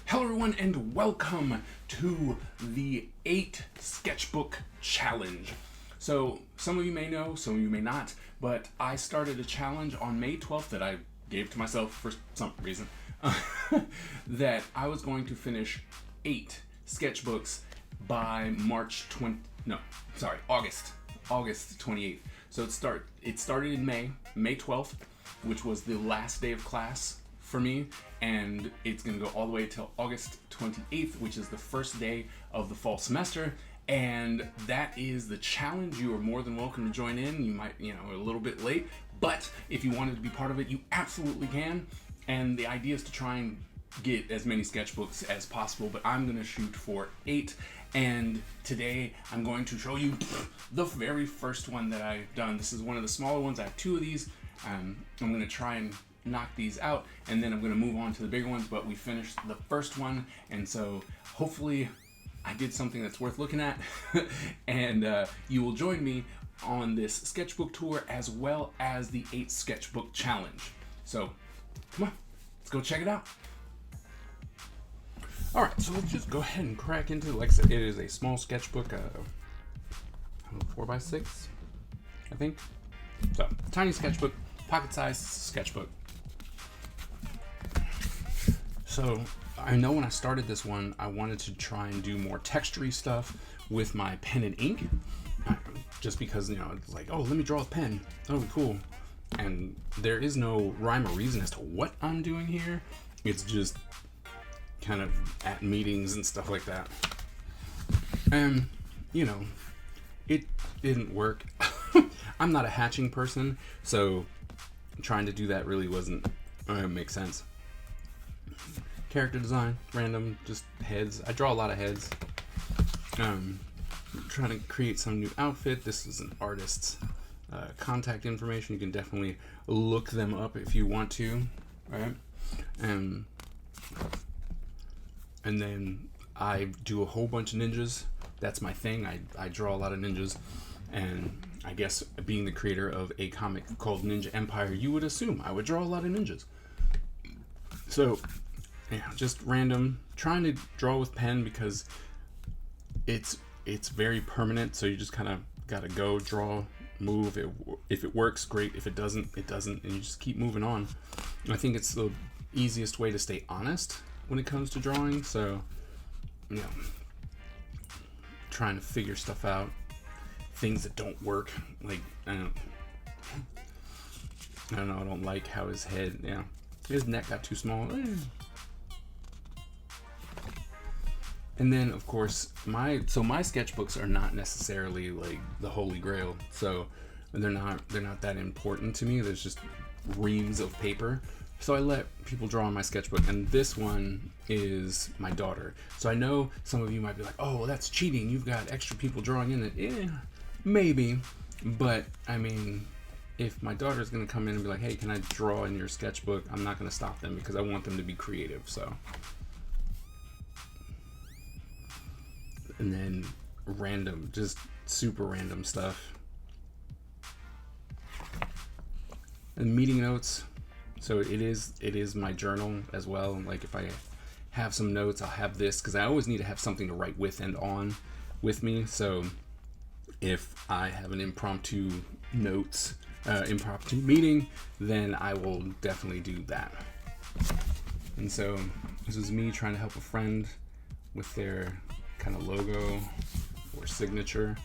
Hello everyone and welcome to the 8 Sketchbook Challenge. So some of you may know, some of you may not, but I started a challenge on May 12th that I gave to myself for some reason that I was going to finish 8 sketchbooks by August 28th. So it started in May 12th, which was the last day of class for me, and it's going to go all the way till August 28th, which is the first day of the fall semester. And that is the challenge. You are more than welcome to join in. You might, a little bit late, but if you wanted to be part of it, you absolutely can. And the idea is to try and get as many sketchbooks as possible, but I'm going to shoot for 8. And today I'm going to show you the very first one that I've done. This is one of the smaller ones. I have 2 of these. I'm going to try and knock these out, and then I'm going to move on to the bigger ones, but we finished the first one, and so hopefully I did something that's worth looking at. And you will join me on this sketchbook tour as well as the 8 sketchbook challenge. So come on, let's go check it out. Alright, so let's just go ahead and crack into it. Like I said, it is a small sketchbook, 4x6, I think. So, tiny sketchbook, pocket-sized sketchbook. So, I know when I started this one, I wanted to try and do more textury stuff with my pen and ink. Just because, it's like, oh, let me draw with pen. Oh, cool. And there is no rhyme or reason as to what I'm doing here. It's just kind of at meetings and stuff like that. And, it didn't work. I'm not a hatching person, so trying to do that really wasn't make sense. Character design, random, just heads. I draw a lot of heads. Trying to create some new outfit. This is an artist's contact information. You can definitely look them up if you want to, right? And then I do a whole bunch of ninjas. That's my thing. I draw a lot of ninjas. And I guess being the creator of a comic called Ninja Empire, you would assume I would draw a lot of ninjas. So, just random, trying to draw with pen because it's very permanent. So you just kind of gotta go, draw, move. If it works, great. If it doesn't, it doesn't, and you just keep moving on. And I think it's the easiest way to stay honest when it comes to drawing. So, trying to figure stuff out. Things that don't work, like I don't know, I don't like how his head, his neck got too small. And then of course my sketchbooks are not necessarily like the holy grail, so they're not that important to me. There's just reams of paper, so I let people draw on my sketchbook, and this one is my daughter. So I know some of you might be like, oh, well, that's cheating, you've got extra people drawing in it. Maybe, but I mean, if my daughter's gonna come in and be like, hey, can I draw in your sketchbook, I'm not gonna stop them because I want them to be creative. So, and then random, just super random stuff. And meeting notes. So it is my journal as well. Like if I have some notes, I'll have this because I always need to have something to write with and on with me. So if I have an impromptu meeting, then I will definitely do that. And so this is me trying to help a friend with their kind of logo or signature.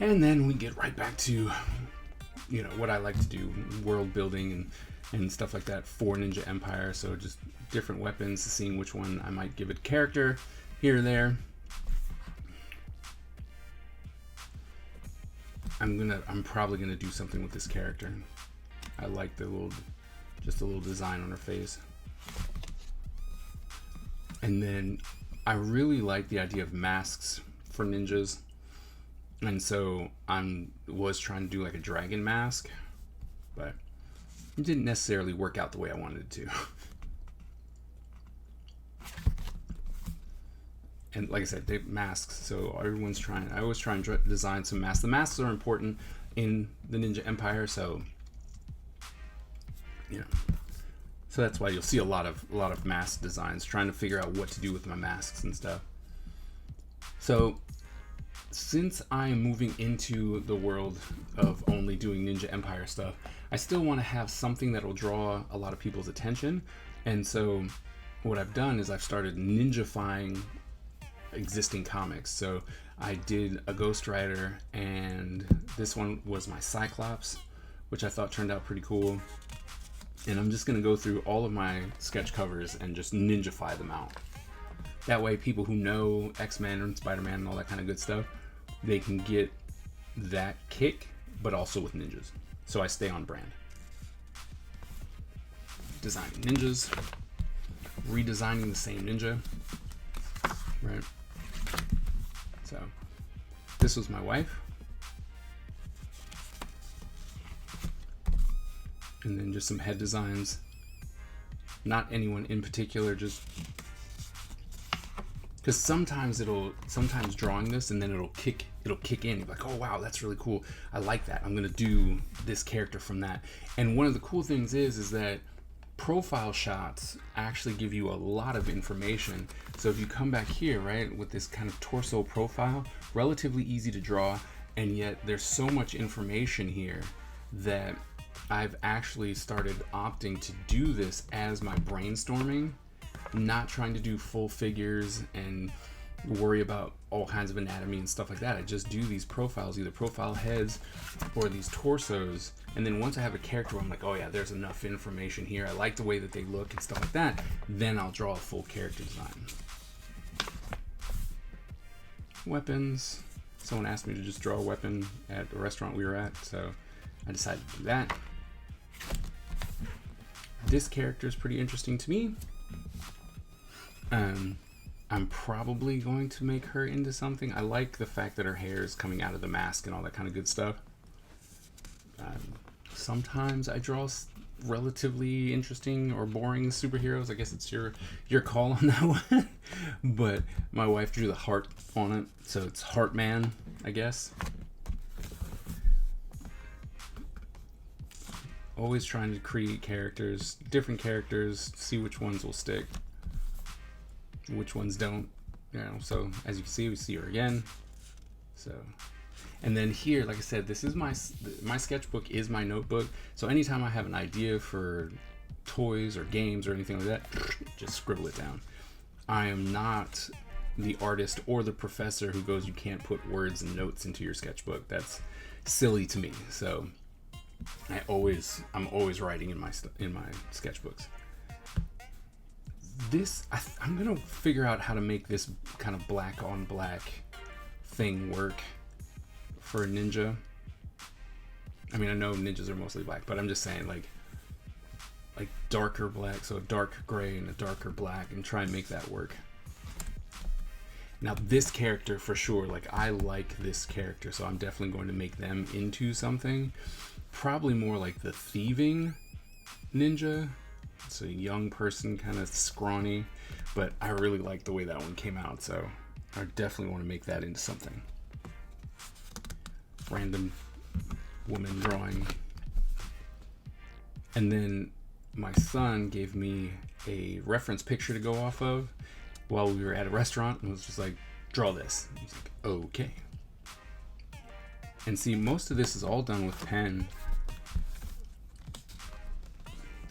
And then we get right back to, what I like to do, world building and stuff like that for Ninja Empire. So just different weapons, seeing which one I might give it character here or there. I'm probably gonna do something with this character. I like the little design on her face. And then I really like the idea of masks for ninjas. And so was trying to do like a dragon mask, but it didn't necessarily work out the way I wanted it to. And like I said, they masks. So I always try and design some masks. The masks are important in the Ninja Empire, so you know. So that's why you'll see a lot of mask designs, trying to figure out what to do with my masks and stuff. So since I am moving into the world of only doing Ninja Empire stuff, I still want to have something that will draw a lot of people's attention. And so what I've done is I've started ninjafying existing comics. So I did a Ghost Rider, and this one was my Cyclops, which I thought turned out pretty cool. And I'm just going to go through all of my sketch covers and just ninjafy them out. That way people who know X-Men and Spider-Man and all that kind of good stuff, they can get that kick, but also with ninjas. So I stay on brand. Designing ninjas, redesigning the same ninja, right? So this was my wife. And then just some head designs. Not anyone in particular, just because sometimes drawing this and then it'll kick in. You're like, oh wow, that's really cool. I like that. I'm gonna do this character from that. And one of the cool things is that profile shots actually give you a lot of information. So if you come back here, right, with this kind of torso profile, relatively easy to draw, and yet there's so much information here that I've actually started opting to do this as my brainstorming, not trying to do full figures and worry about all kinds of anatomy and stuff like that. I just do these profiles, either profile heads or these torsos, and then once I have a character where I'm like, oh yeah, there's enough information here, I like the way that they look and stuff like that, then I'll draw a full character design. Weapons. Someone asked me to just draw a weapon at the restaurant we were at, so I decided to do that. This character is pretty interesting to me. I'm probably going to make her into something. I like the fact that her hair is coming out of the mask and all that kind of good stuff. Sometimes I draw relatively interesting or boring superheroes. I guess it's your call on that one. But my wife drew the heart on it, so it's Heartman, I guess. Always trying to create characters, different characters, see which ones will stick, which ones don't, you know. So as you can see, we see her again. So, and then here, like I said, this is my sketchbook is my notebook. So anytime I have an idea for toys or games or anything like that, just scribble it down. I am not the artist or the professor who goes, you can't put words and notes into your sketchbook. That's silly to me. So I'm always writing in my sketchbooks. I'm gonna figure out how to make this kind of black on black thing work for a ninja. I mean, I know ninjas are mostly black, but I'm just saying like darker black, so a dark gray and a darker black, and try and make that work. Now this character for sure, like I like this character, so I'm definitely going to make them into something. Probably more like the thieving ninja. It's a young person, kind of scrawny, but I really like the way that one came out, so I definitely want to make that into something. Random woman drawing. And then my son gave me a reference picture to go off of while we were at a restaurant, and was just like, draw this. I was like, okay. And see, most of this is all done with pen.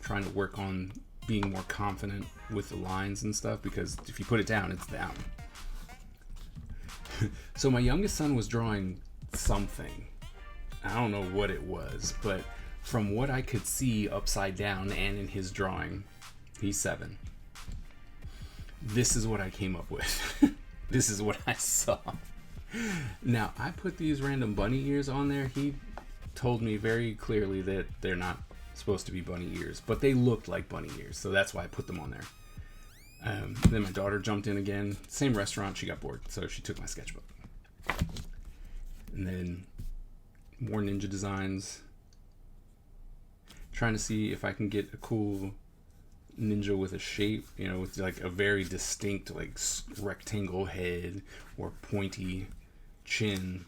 Trying to work on being more confident with the lines and stuff, because if you put it down, it's down. So my youngest son was drawing something. I don't know what it was, but from what I could see upside down and in his drawing, he's 7. This is what I came up with. This is what I saw. Now, I put these random bunny ears on there. He told me very clearly that they're not supposed to be bunny ears, but they looked like bunny ears, so that's why I put them on there. Then my daughter jumped in again. Same restaurant, she got bored, so she took my sketchbook. And then more ninja designs. Trying to see if I can get a cool ninja with a shape, you know, with like a very distinct like rectangle head or pointy chin,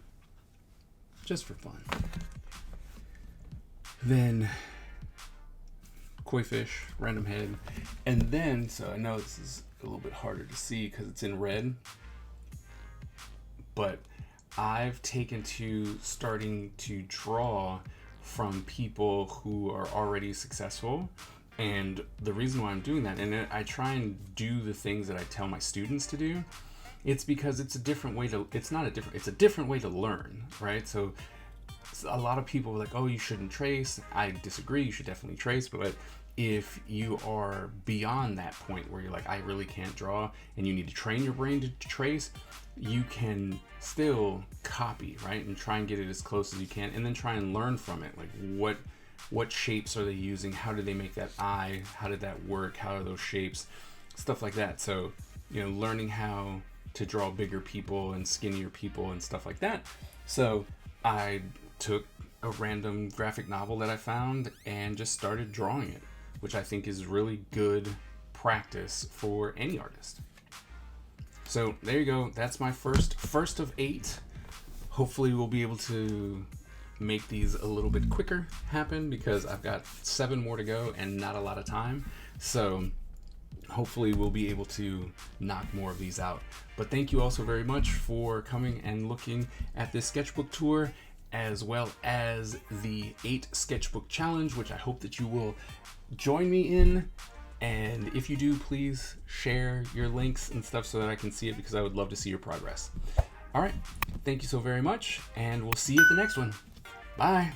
just for fun. Then koi fish, random head. And then, so I know this is a little bit harder to see because it's in red, but I've taken to starting to draw from people who are already successful. And the reason why I'm doing that, and I try and do the things that I tell my students to do, it's because it's a different way to, it's a different way to learn, right? So a lot of people are like, oh, you shouldn't trace. I disagree, you should definitely trace. But if you are beyond that point where you're like, I really can't draw, and you need to train your brain to trace, you can still copy, right? And try and get it as close as you can, and then try and learn from it. Like what shapes are they using? How did they make that eye? How did that work? How are those shapes? Stuff like that. So, learning how to draw bigger people and skinnier people and stuff like that. So I took a random graphic novel that I found and just started drawing it, which I think is really good practice for any artist. So there you go. That's my first of 8. Hopefully we'll be able to make these a little bit quicker happen because I've got 7 more to go and not a lot of time. So hopefully we'll be able to knock more of these out. But thank you also very much for coming and looking at this sketchbook tour, as well as the 8 sketchbook challenge, which I hope that you will join me in. And if you do, please share your links and stuff so that I can see it, because I would love to see your progress. All right. Thank you so very much, and we'll see you at the next one. Bye.